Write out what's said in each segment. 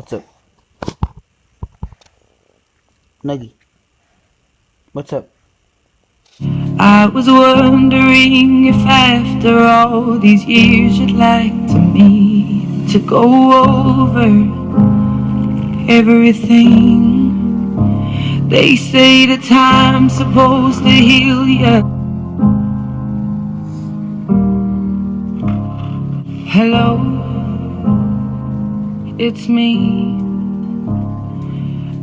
What's up? Nuggy. What's up? I was wondering if after all these years you'd like to me to go over everything. They say the time's supposed to heal you. Hello, it's me.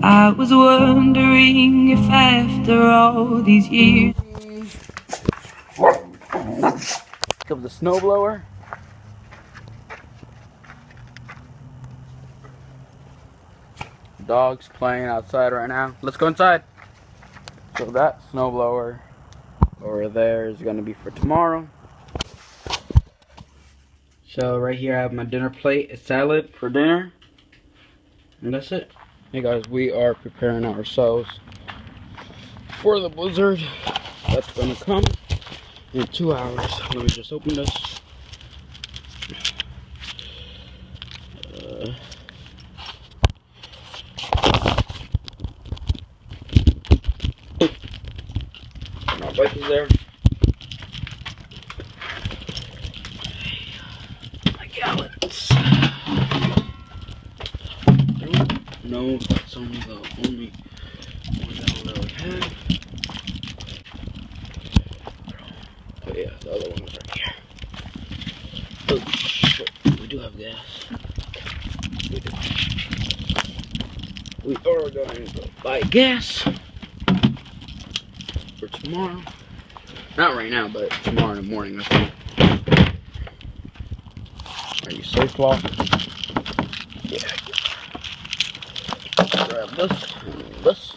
I was wondering if after all these years. Pick up the snowblower. Dog's playing outside right now. Let's go inside. So that snowblower over there is gonna be for tomorrow. So right here I have my dinner plate, a salad for dinner, and that's it. Hey guys, we are preparing ourselves for the blizzard that's gonna come in 2 hours. Let me just open this. My bike is there. My gallons. No, that's only the only one gallon that we have. Oh yeah, the other one is right here. Oh shit, we do have gas. We do. We are going to buy gas for tomorrow. Not right now, but tomorrow in the morning, I think. Are you safe, Flaw? Yeah. Grab this and this. Let's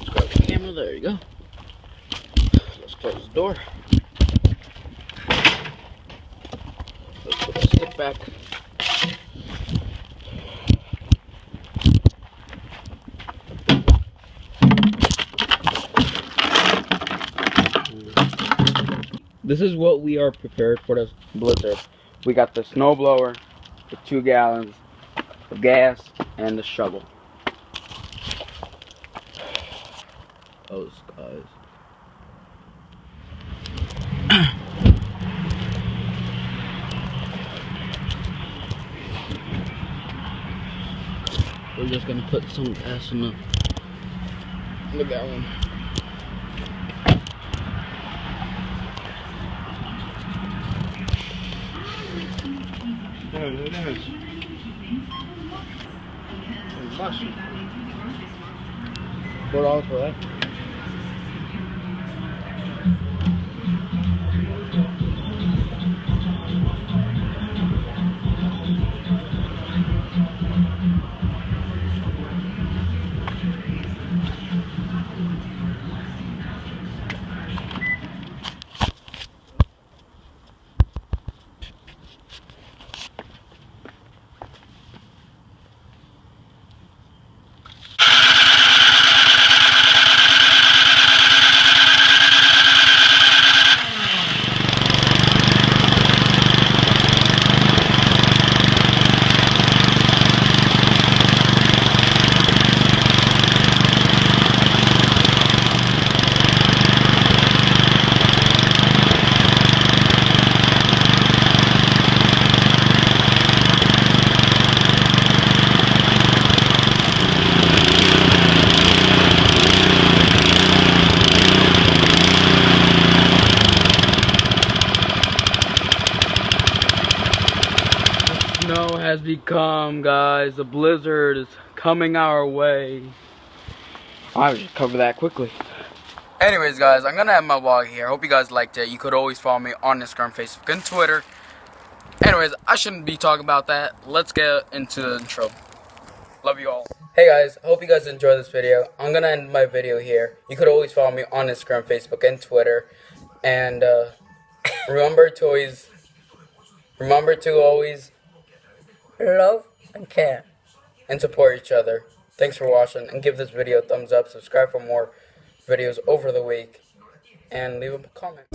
grab the camera. There you go. Let's close the door. Let's put the stick back. This is what we are prepared for this blizzard. We got the snowblower with 2 gallons of gas and the shovel. Those guys. We're just gonna put some gas in the gallon. No, no. $4 for that. Snow has become, guys. The blizzard is coming our way. I just cover that quickly. Anyways, guys, I'm gonna have my vlog here. Hope you guys liked it. You could always follow me on Instagram, Facebook, and Twitter. Anyways, I shouldn't be talking about that. Let's get into the intro. Love you all. Hey guys, hope you guys enjoyed this video. I'm gonna end my video here. You could always follow me on Instagram, Facebook, and Twitter. And remember to always love and care and support each other. Thanks for watching, and give this video a thumbs up. Subscribe for more videos over the week, and leave a comment.